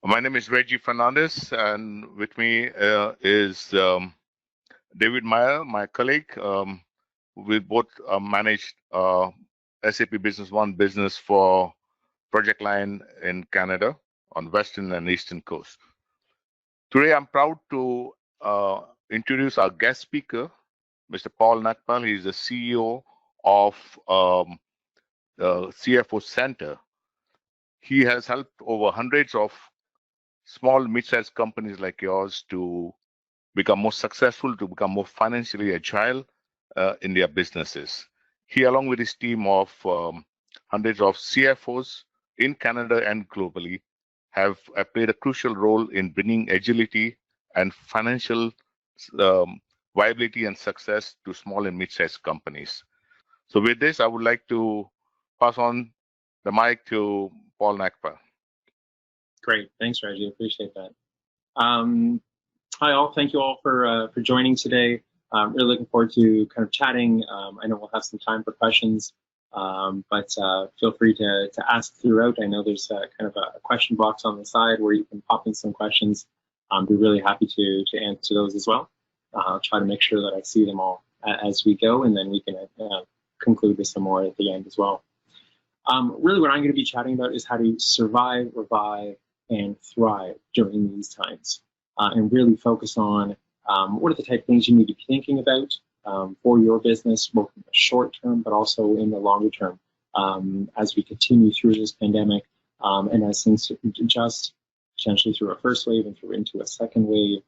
My name is Reggie Fernandez, and with me is David Meyer, my colleague. We both manage SAP Business One business for ProjectLine in Canada on Western and Eastern Coast. Today, I'm proud to introduce our guest speaker, Mr. Paul Nagpal. He's the CEO of the CFO Center. He has helped over hundreds of small, mid-sized companies like yours to become more successful, to become more financially agile in their businesses. He, along with his team of hundreds of CFOs in Canada and globally, have played a crucial role in bringing agility and financial viability and success to small and mid-sized companies. So with this, I would like to pass on the mic to Paul Nagpal. Great, thanks, Reggie. Appreciate that. Hi, all. Thank you all for joining today. Really looking forward to kind of chatting. I know we'll have some time for questions, but feel free to ask throughout. I know there's kind of a question box on the side where you can pop in some questions. Be really happy to answer those as well. I'll try to make sure that I see them all as we go, and then we can conclude with some more at the end as well. Really what I'm going to be chatting about is how to survive, revive, and thrive during these times, and really focus on what are the type of things you need to be thinking about for your business, both in the short term, but also in the longer term, as we continue through this pandemic, and as things adjust, potentially through a first wave and through into a second wave,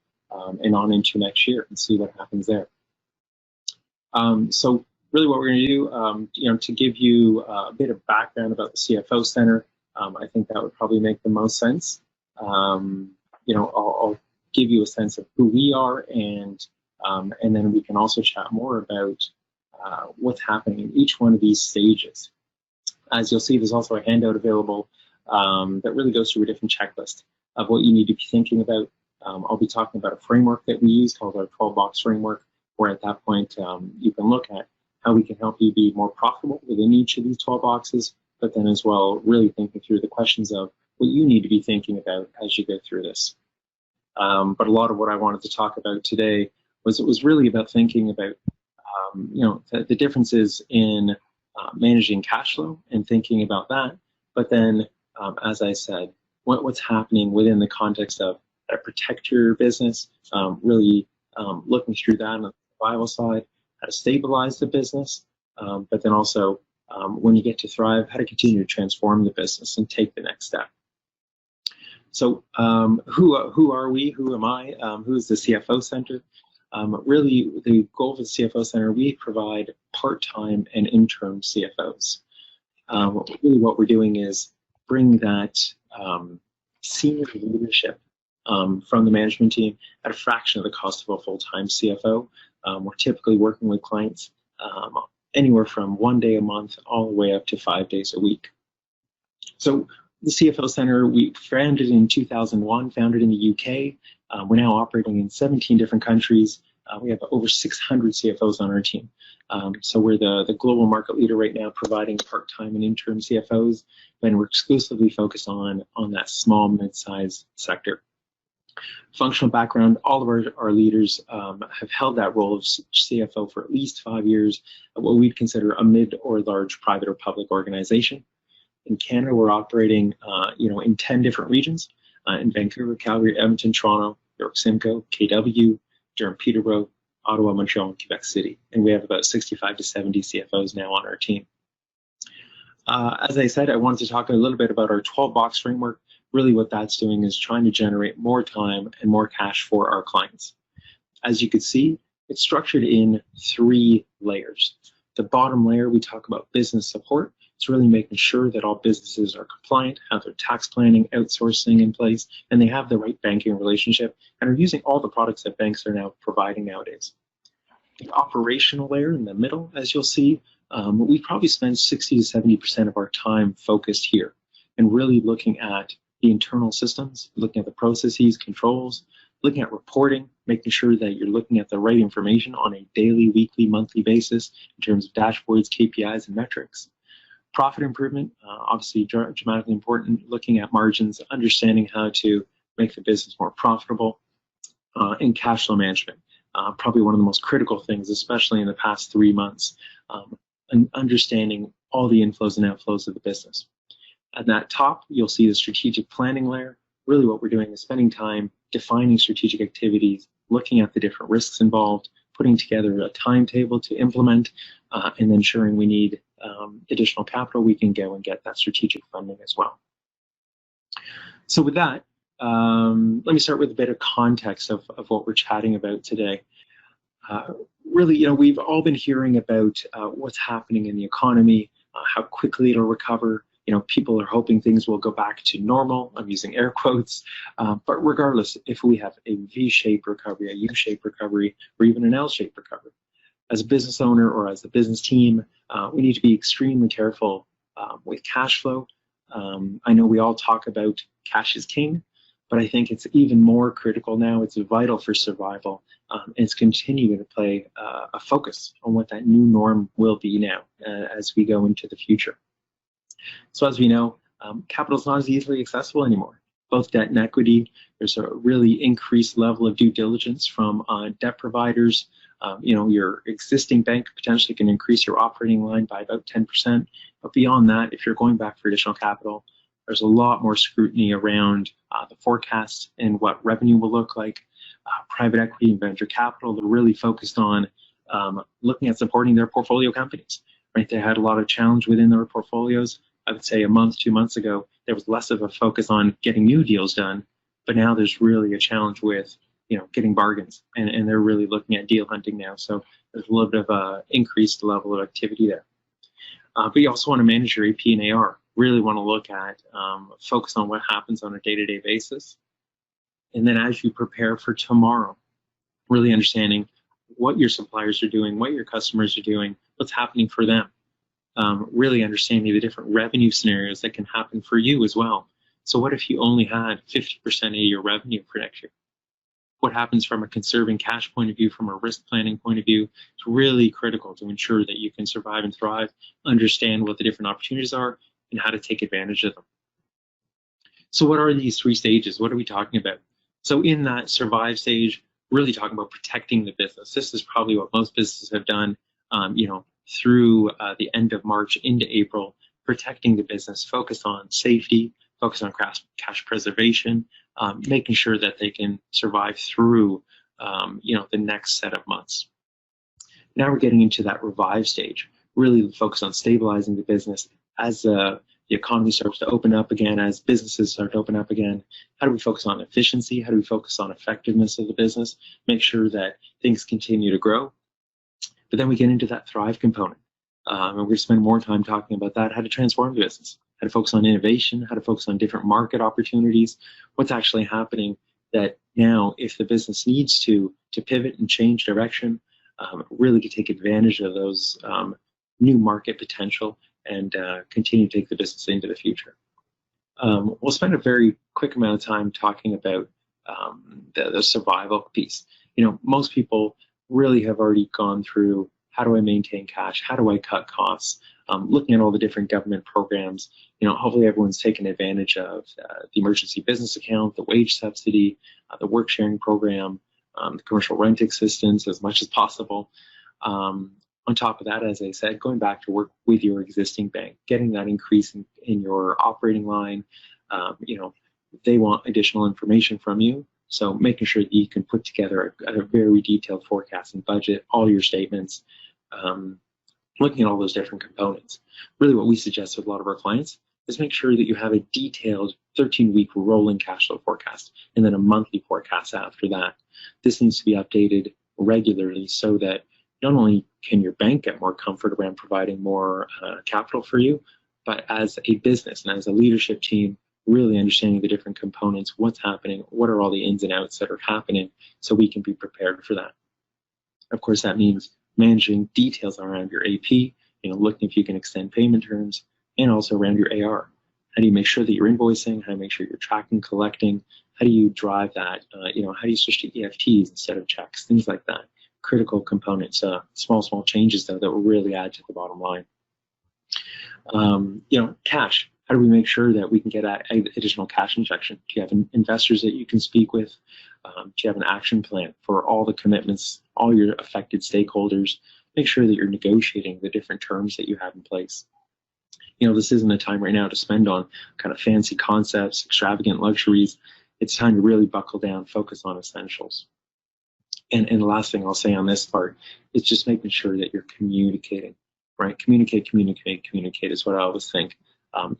and on into next year, and see what happens there. So really what we're going to do, to give you a bit of background about the CFO Center, I think that would probably make the most sense. I'll give you a sense of who we are, and then we can also chat more about what's happening in each one of these stages. As you'll see, there's also a handout available that really goes through a different checklist of what you need to be thinking about. I'll be talking about a framework that we use called our 12-box framework, where at that point you can look at how we can help you be more profitable within each of these 12 boxes, but then as well really thinking through the questions of what you need to be thinking about as you go through this. But a lot of what I wanted to talk about today was really about thinking about the differences in managing cash flow and thinking about that, but then as I said, what's happening within the context of how to protect your business, really looking through that on the survival side, how to stabilize the business, but then also when you get to thrive, how to continue to transform the business and take the next step. So who are we? Who am I? Who is the CFO Center? Really, the goal of the CFO Center, we provide part-time and interim CFOs. Really what we're doing is bring that senior leadership from the management team at a fraction of the cost of a full-time CFO. We're typically working with clients anywhere from 1 day a month all the way up to 5 days a week. So the CFO Center, we founded in 2001, founded in the UK. We're now operating in 17 different countries. We have over 600 CFOs on our team. So we're the global market leader right now, providing part-time and interim CFOs, and we're exclusively focused on that small, mid-sized sector. Functional background, all of our leaders have held that role of CFO for at least 5 years at what we'd consider a mid or large private or public organization. In Canada, we're operating in 10 different regions, in Vancouver, Calgary, Edmonton, Toronto, York Simcoe, KW, Durham, Peterborough, Ottawa, Montreal, and Quebec City. And we have about 65 to 70 CFOs now on our team. As I said, I wanted to talk a little bit about our 12-box framework. Really what that's doing is trying to generate more time and more cash for our clients. As you can see, it's structured in 3 layers. The bottom layer, we talk about business support. It's really making sure that all businesses are compliant, have their tax planning, outsourcing in place, and they have the right banking relationship and are using all the products that banks are now providing nowadays. The operational layer in the middle, as you'll see, we probably spend 60 to 70% of our time focused here and really looking at the internal systems, looking at the processes, controls, looking at reporting, making sure that you're looking at the right information on a daily, weekly, monthly basis in terms of dashboards, KPIs, and metrics. Profit improvement, obviously dramatically important, looking at margins, understanding how to make the business more profitable, and cash flow management. Probably one of the most critical things, especially in the past 3 months, and understanding all the inflows and outflows of the business. At that top, you'll see the strategic planning layer. Really what we're doing is spending time defining strategic activities, looking at the different risks involved, putting together a timetable to implement, and then ensuring we need additional capital, we can go and get that strategic funding as well. So with that, let me start with a bit of context of what we're chatting about today. Really, we've all been hearing about what's happening in the economy, how quickly it'll recover. People are hoping things will go back to normal. I'm using air quotes. But regardless, if we have a V-shaped recovery, a U-shaped recovery, or even an L-shaped recovery, as a business owner or as a business team, we need to be extremely careful with cash flow. I know we all talk about cash is king, but I think it's even more critical now. It's vital for survival. And it's continuing to play a focus on what that new norm will be now as we go into the future. So as we know, capital is not as easily accessible anymore. Both debt and equity, there's a really increased level of due diligence from debt providers. Your existing bank potentially can increase your operating line by about 10%. But beyond that, if you're going back for additional capital, there's a lot more scrutiny around the forecast and what revenue will look like. Private equity and venture capital, they're really focused on looking at supporting their portfolio companies. Right? They had a lot of challenge within their portfolios. I would say a month, 2 months ago, there was less of a focus on getting new deals done, but now there's really a challenge with getting bargains, and they're really looking at deal hunting now. So there's a little bit of a increased level of activity there. But you also want to manage your AP and AR. Really want to look at focus on what happens on a day-to-day basis, and then as you prepare for tomorrow, really understanding what your suppliers are doing, what your customers are doing, what's happening for them. Really understanding the different revenue scenarios that can happen for you as well. So what if you only had 50% of your revenue for next year? What happens from a conserving cash point of view, from a risk planning point of view? It's really critical to ensure that you can survive and thrive, understand what the different opportunities are, and how to take advantage of them. So what are these 3 stages? What are we talking about? So in that survive stage, really talking about protecting the business. This is probably what most businesses have done, through the end of March into April, protecting the business, focus on safety, focus on cash preservation, making sure that they can survive through, the next set of months. Now we're getting into that revive stage, really focus on stabilizing the business as the economy starts to open up again, as businesses start to open up again. How do we focus on efficiency? How do we focus on effectiveness of the business? Make sure that things continue to grow. But then we get into that thrive component. And we're going to spend more time talking about that, how to transform the business, how to focus on innovation, how to focus on different market opportunities, what's actually happening that now if the business needs to pivot and change direction, really to take advantage of those new market potential and continue to take the business into the future. We'll spend a very quick amount of time talking about the survival piece. Most people really have already gone through, how do I maintain cash? How do I cut costs? Looking at all the different government programs, hopefully everyone's taken advantage of the emergency business account, the wage subsidy, the work sharing program, the commercial rent assistance as much as possible. On top of that, as I said, going back to work with your existing bank, getting that increase in your operating line. They want additional information from you. So making sure that you can put together a very detailed forecast and budget, all your statements, looking at all those different components. Really what we suggest with a lot of our clients is make sure that you have a detailed 13-week rolling cash flow forecast and then a monthly forecast after that. This needs to be updated regularly so that not only can your bank get more comfort around providing more capital for you, but as a business and as a leadership team, really understanding the different components, what's happening, what are all the ins and outs that are happening, so we can be prepared for that. Of course, that means managing details around your AP, looking if you can extend payment terms, and also around your AR. How do you make sure that you're invoicing? How do you make sure you're tracking, collecting? How do you drive that? How do you switch to EFTs instead of checks? Things like that. Critical components, small changes though that will really add to the bottom line. Cash. How do we make sure that we can get additional cash injection? Do you have investors that you can speak with? Do you have an action plan for all the commitments, all your affected stakeholders? Make sure that you're negotiating the different terms that you have in place. This isn't a time right now to spend on kind of fancy concepts, extravagant luxuries. It's time to really buckle down, focus on essentials. And the last thing I'll say on this part is just making sure that you're communicating, right? Communicate is what I always think.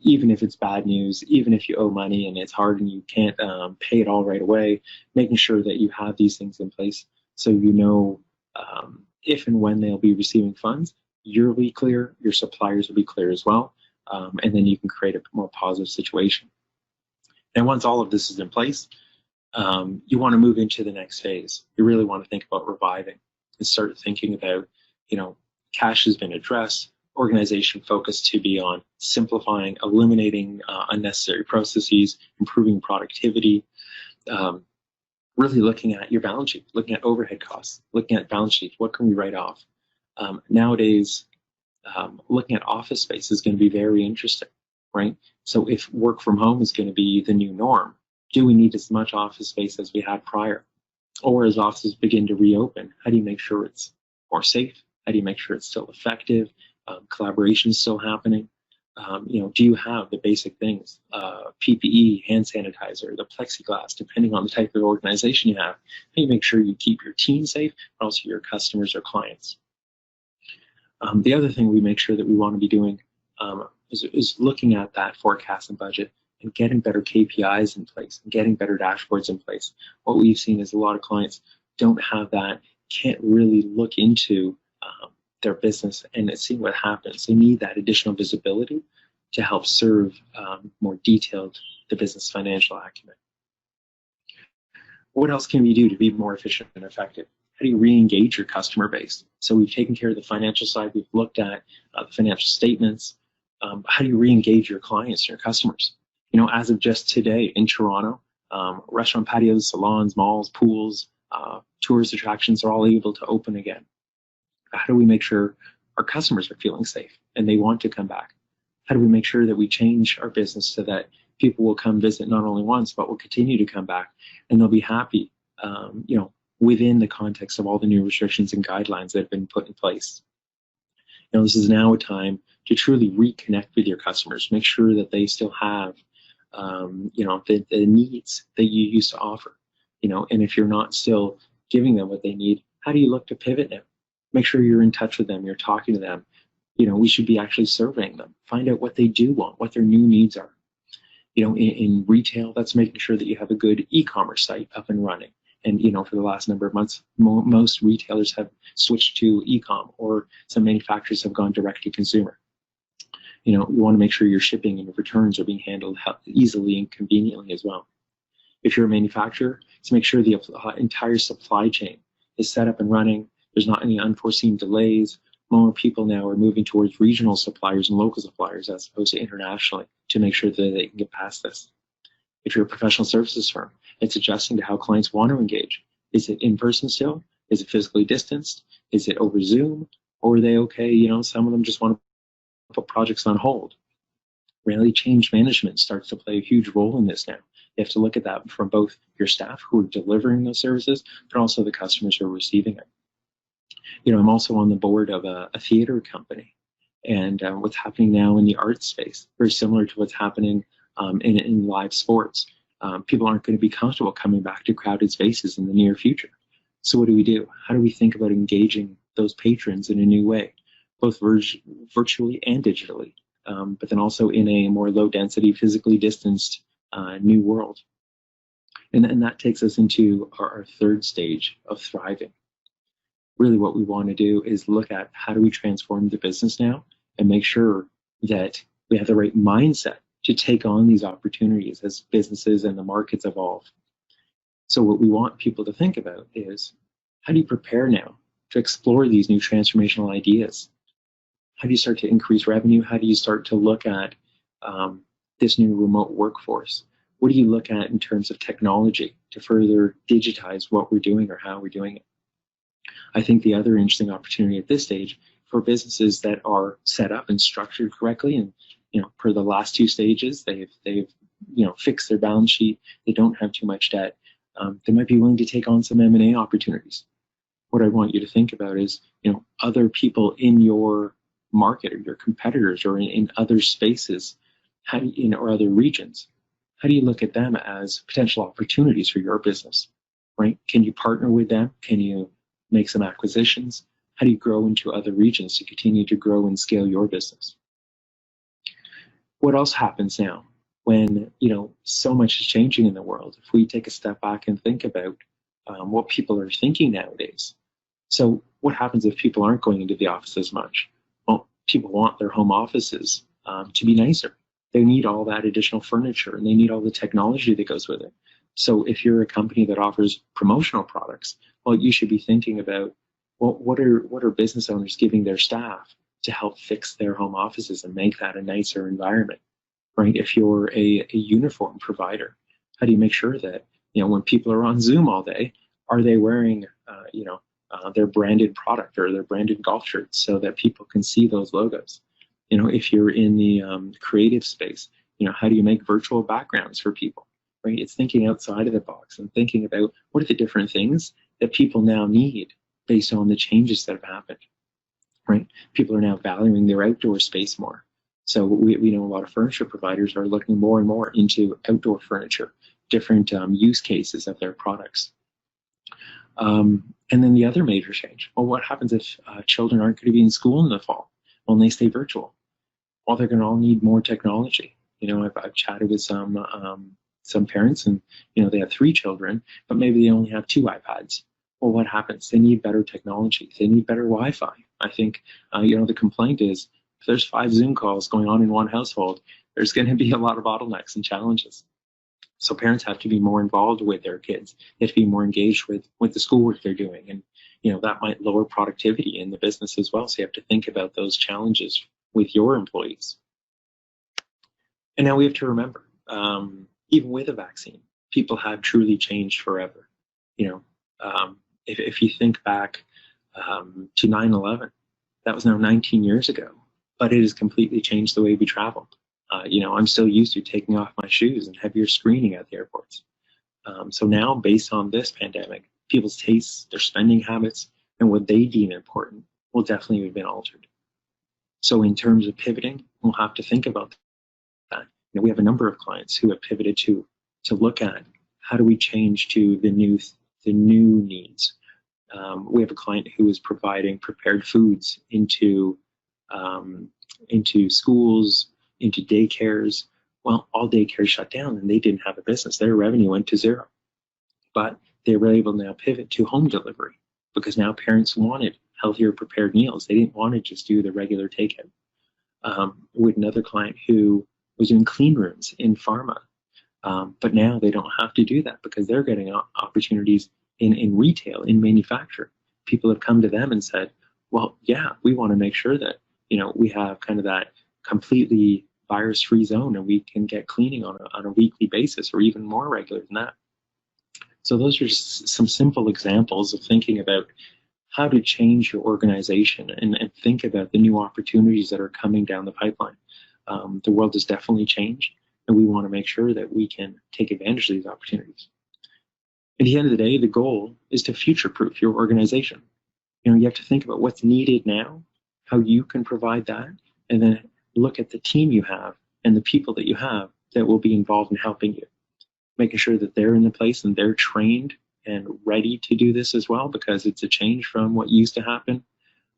Even if it's bad news, even if you owe money and it's hard and you can't pay it all right away, making sure that you have these things in place so if and when they'll be receiving funds, you'll be clear, your suppliers will be clear as well, and then you can create a more positive situation. And once all of this is in place, you want to move into the next phase. You really want to think about reviving and start thinking about, cash has been addressed, organization focus to be on simplifying, eliminating unnecessary processes, improving productivity, really looking at your balance sheet, looking at overhead costs, looking at balance sheet, what can we write off? Nowadays, looking at office space is going to be very interesting, right? So if work from home is going to be the new norm, do we need as much office space as we had prior? Or as offices begin to reopen, how do you make sure it's more safe? How do you make sure it's still effective? Collaboration is still happening. Do you have the basic things, PPE, hand sanitizer, the plexiglass, depending on the type of organization you have? How do you make sure you keep your team safe, but also your customers or clients? The other thing we make sure that we want to be doing is looking at that forecast and budget and getting better KPIs in place and getting better dashboards in place. What we've seen is a lot of clients don't have that, can't really look into their business and see what happens. They need that additional visibility to help serve more detailed the business financial acumen. What else can we do to be more efficient and effective? How do you re-engage your customer base? So we've taken care of the financial side. We've looked at the financial statements. How do you re-engage your clients, your customers? As of just today in Toronto, restaurant patios, salons, malls, pools, tourist attractions are all able to open again. How do we make sure our customers are feeling safe and they want to come back? How do we make sure that we change our business so that people will come visit not only once, but will continue to come back and they'll be happy, within the context of all the new restrictions and guidelines that have been put in place? This is now a time to truly reconnect with your customers, make sure that they still have, the needs that you used to offer, and if you're not still giving them what they need, how do you look to pivot now? Make sure you're in touch with them, you're talking to them. We should be actually surveying them, find out what they do want, what their new needs are. In retail, that's making sure that you have a good e-commerce site up and running. And, for the last number of months, most retailers have switched to e-com, or some manufacturers have gone direct to consumer. You want to make sure your shipping and your returns are being handled easily and conveniently as well. If you're a manufacturer, to make sure the entire supply chain is set up and running, there's not any unforeseen delays. More people now are moving towards regional suppliers and local suppliers as opposed to internationally to make sure that they can get past this. If you're a professional services firm, it's adjusting to how clients want to engage. Is it in person still? Is it physically distanced? Is it over Zoom? Or are they okay? Some of them just want to put projects on hold. Really, change management starts to play a huge role in this now. You have to look at that from both your staff who are delivering those services, but also the customers who are receiving it. I'm also on the board of a theater company, and what's happening now in the arts space, very similar to what's happening in live sports. People aren't going to be comfortable coming back to crowded spaces in the near future. So what do? How do we think about engaging those patrons in a new way, both virtually and digitally, but then also in a more low density, physically distanced new world? And that takes us into our third stage of thriving. Really what we want to do is look at how do we transform the business now and make sure that we have the right mindset to take on these opportunities as businesses and the markets evolve. So what we want people to think about is, how do you prepare now to explore these new transformational ideas? How do you start to increase revenue? How do you start to look at this new remote workforce? What do you look at in terms of technology to further digitize what we're doing or how we're doing it? I think the other interesting opportunity at this stage for businesses that are set up and structured correctly, and per the last two stages, they've fixed their balance sheet. They don't have too much debt. They might be willing to take on some M&A opportunities. What I want you to think about is, other people in your market or your competitors or in other spaces, or other regions. How do you look at them as potential opportunities for your business, right? Can you partner with them? Can you make some acquisitions? How do you grow into other regions to continue to grow and scale your business? What else happens now when, so much is changing in the world? If we take a step back and think about what people are thinking nowadays. So what happens if people aren't going into the office as much? Well, people want their home offices to be nicer. They need all that additional furniture, and they need all the technology that goes with it. So if you're a company that offers promotional products, well, you should be thinking about, well, what are business owners giving their staff to help fix their home offices and make that a nicer environment, right? If you're a uniform provider, how do you make sure that, when people are on Zoom all day, are they wearing, their branded product or their branded golf shirts so that people can see those logos? If you're in the creative space, how do you make virtual backgrounds for people, right? It's thinking outside of the box and thinking about what are the different things that people now need based on the changes that have happened, right? People are now valuing their outdoor space more. So we know a lot of furniture providers are looking more and more into outdoor furniture, different use cases of their products. And then the other major change, well, what happens if children aren't going to be in school in the fall? Well, and they stay virtual. Well, they're going to all need more technology. I've chatted with some parents, and they have 3 children, but maybe they only have 2 iPads. Well, what happens? They need better technology. They need better Wi-Fi. I think the complaint is if there's 5 Zoom calls going on in one household, there's going to be a lot of bottlenecks and challenges. So parents have to be more involved with their kids. They have to be more engaged with the schoolwork they're doing, and that might lower productivity in the business as well. So you have to think about those challenges with your employees. And now we have to remember, even with a vaccine, people have truly changed forever. If you think back to 9/11, that was now 19 years ago, but it has completely changed the way we travel. I'm still used to taking off my shoes and heavier screening at the airports. So now, based on this pandemic, people's tastes, their spending habits, and what they deem important will definitely have been altered. So in terms of pivoting, we'll have to think about that. We have a number of clients who have pivoted to look at how do we change to the new needs. We have a client who is providing prepared foods into schools, into daycares. Well, all daycares shut down and they didn't have a business. Their revenue went to 0. But they were able to now pivot to home delivery because now parents wanted healthier prepared meals. They didn't want to just do the regular takeout. With another client who was doing clean rooms in pharma. But now they don't have to do that because they're getting opportunities in retail, in manufacturing. People have come to them and said, well, yeah, we want to make sure that, we have kind of that completely virus-free zone and we can get cleaning on a weekly basis or even more regular than that. So those are just some simple examples of thinking about how to change your organization and think about the new opportunities that are coming down the pipeline. The world has definitely changed, and we want to make sure that we can take advantage of these opportunities. At the end of the day, the goal is to future-proof your organization. You have to think about what's needed now, how you can provide that, and then look at the team you have and the people that you have that will be involved in helping you, making sure that they're in the place and they're trained and ready to do this as well, because it's a change from what used to happen.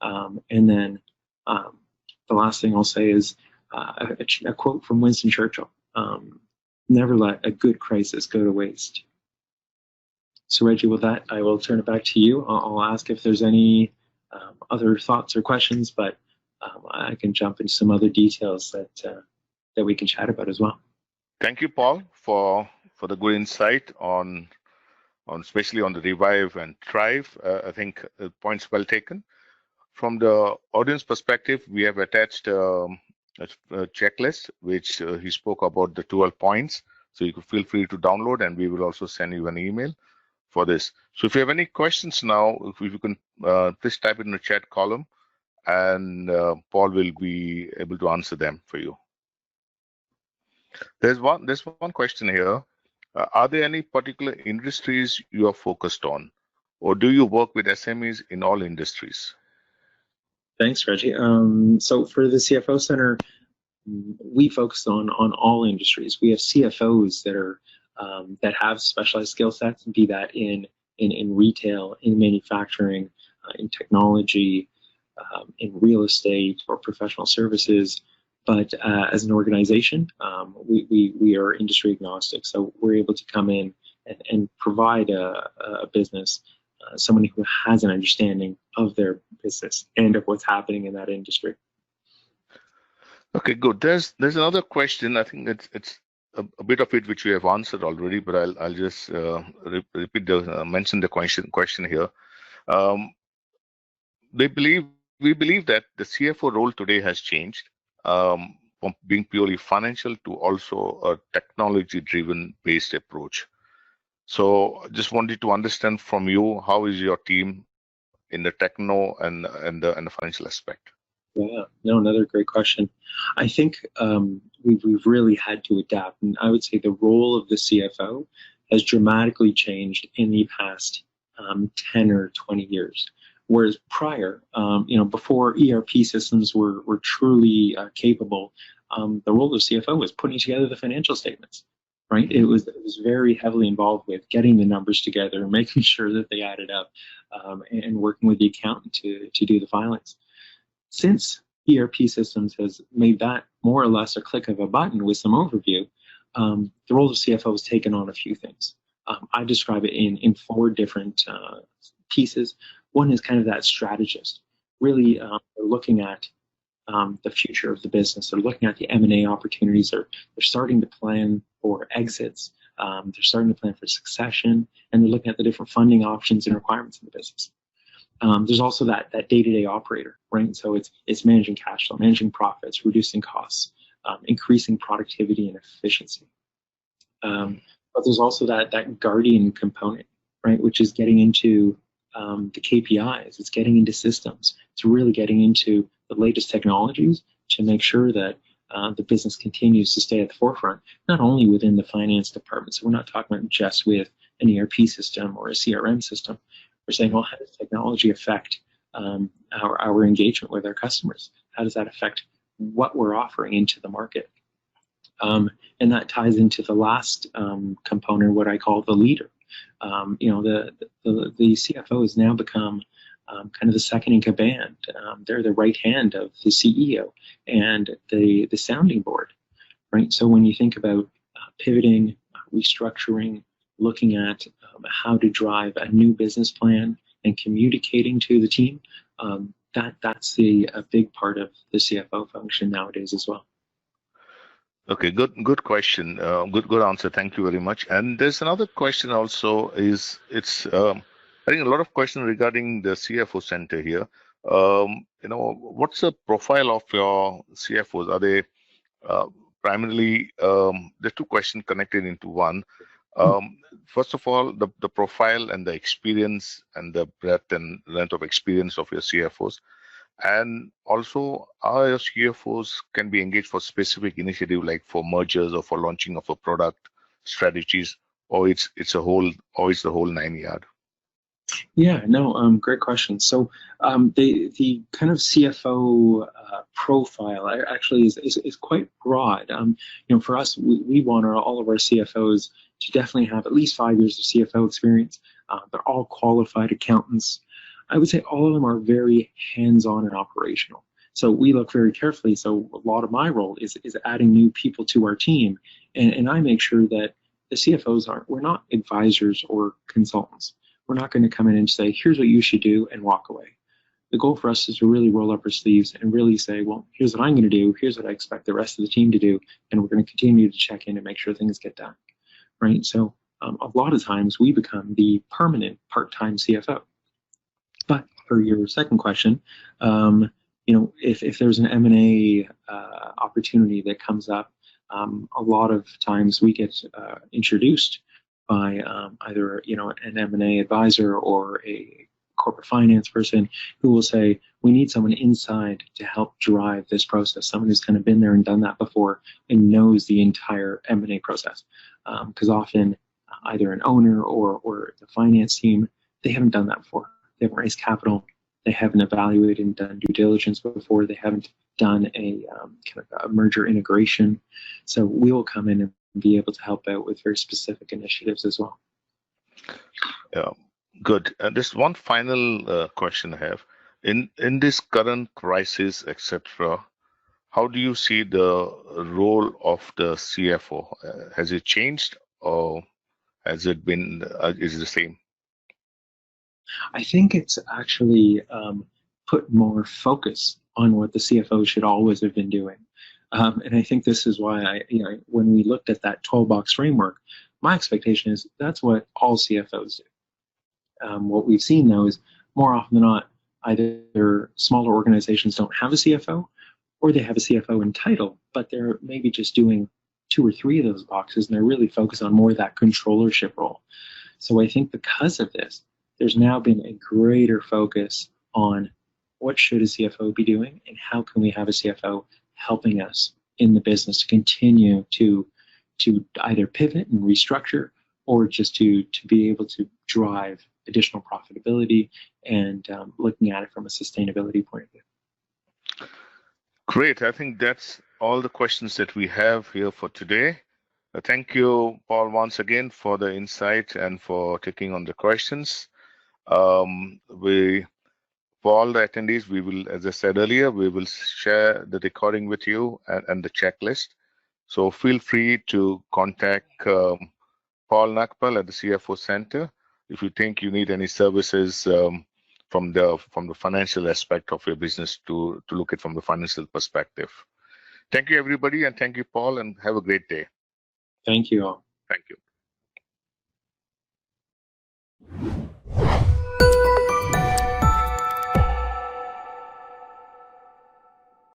And then the last thing I'll say is a quote from Winston Churchill: never let a good crisis go to waste. So Reggie, with that, I will turn it back to you. I'll ask if there's any other thoughts or questions, but I can jump into some other details that we can chat about as well. Thank you, Paul, for the good insight on especially on the revive and thrive. I think points well taken. From the audience perspective, we have attached a checklist which he spoke about the 12 points. So you can feel free to download, and we will also send you an email for this. So if you have any questions now, if you can please type it in the chat column, and Paul will be able to answer them for you. There's one question here. Are there any particular industries you are focused on, or do you work with SMEs in all industries? Thanks, Reggie. So for the CFO Center, we focus on all industries. We have CFOs that are that have specialized skill sets, be that in retail, in manufacturing, in technology, in real estate, or professional services. But as an organization, we are industry agnostic, so we're able to come in and provide a business, someone who has an understanding of their business and of what's happening in that industry. Okay, good. There's another question. I think it's a bit of it which we have answered already, but I'll just repeat mention the question here. We believe that the CFO role today has changed from being purely financial to also a technology-driven based approach. So just wanted to understand from you, how is your team in the techno and the financial aspect? Yeah, no, another great question. I think we've really had to adapt, and I would say the role of the CFO has dramatically changed in the past 10 or 20 years. Whereas prior, before ERP systems were truly capable, the role of CFO was putting together the financial statements, right? It was very heavily involved with getting the numbers together, making sure that they added up, and working with the accountant to do the filings. Since ERP systems has made that more or less a click of a button with some overview, the role of CFO has taken on a few things. I describe it in 4 different pieces. One is kind of that strategist. Really, they're looking at the future of the business. They're looking at the M&A opportunities. They're starting to plan for exits. They're starting to plan for succession, and they're looking at the different funding options and requirements in the business. There's also that day-to-day operator, right? So it's managing cash flow, managing profits, reducing costs, increasing productivity and efficiency. But there's also that guardian component, right, which is getting into the KPIs. It's getting into systems. It's really getting into the latest technologies to make sure that the business continues to stay at the forefront, not only within the finance department. So we're not talking about just with an ERP system or a CRM system. We're saying, well, how does technology affect our engagement with our customers? How does that affect what we're offering into the market? And that ties into the last component, what I call the leader. The CFO has now become kind of the second in command. They're the right hand of the CEO and the sounding board, right? So when you think about pivoting, restructuring, looking at how to drive a new business plan and communicating to the team, that's a big part of the CFO function nowadays as well. Okay, good question. Good answer. Thank you very much. And there's another question also. I think a lot of questions regarding the CFO Center here. What's the profile of your CFOs? Are they primarily? There's 2 questions connected into one. First of all, the profile and the experience and the breadth and length of experience of your CFOs. And also, are your CFOs can be engaged for specific initiative, like for mergers or for launching of a product strategies, or it's the whole 9 yard? Yeah, no, great question. So the kind of CFO profile actually is quite broad. For us, we want all of our CFOs to definitely have at least 5 years of CFO experience. They're all qualified accountants. I would say all of them are very hands-on and operational. So we look very carefully. So a lot of my role is adding new people to our team, and I make sure that the CFOs we're not advisors or consultants. We're not going to come in and say, here's what you should do, and walk away. The goal for us is to really roll up our sleeves and really say, well, here's what I'm going to do, here's what I expect the rest of the team to do, and we're going to continue to check in and make sure things get done, right? So a lot of times we become the permanent part-time CFO. But for your second question, if there's an M&A opportunity that comes up, a lot of times we get introduced by either an M&A advisor or a corporate finance person who will say, we need someone inside to help drive this process, someone who's kind of been there and done that before and knows the entire M&A process. Because often either an owner or the finance team, they haven't done that before. They haven't raised capital. They haven't evaluated and done due diligence before. They haven't done a kind of a merger integration. So we will come in and be able to help out with very specific initiatives as well. Yeah, good. Just one final question I have. In this current crisis, etc., how do you see the role of the CFO? Has it changed, or has it been is it the same? I think it's actually put more focus on what the CFO should always have been doing. And I think this is why when we looked at that 12-box framework, my expectation is that's what all CFOs do. What we've seen, though, is more often than not, either smaller organizations don't have a CFO, or they have a CFO in title, but they're maybe just doing 2 or 3 of those boxes, and they're really focused on more of that controllership role. So I think because of this, there's now been a greater focus on what should a CFO be doing, and how can we have a CFO helping us in the business to continue to either pivot and restructure, or just to be able to drive additional profitability and looking at it from a sustainability point of view. Great. I think that's all the questions that we have here for today. Thank you, Paul, once again for the insight and for taking on the questions. For all the attendees, we will, as I said earlier, we will share the recording with you and the checklist. So feel free to contact Paul Nagpal at the CFO Center if you think you need any services from the financial aspect of your business to look at from the financial perspective. Thank you, everybody, and thank you, Paul, and have a great day. Thank you all. Thank you.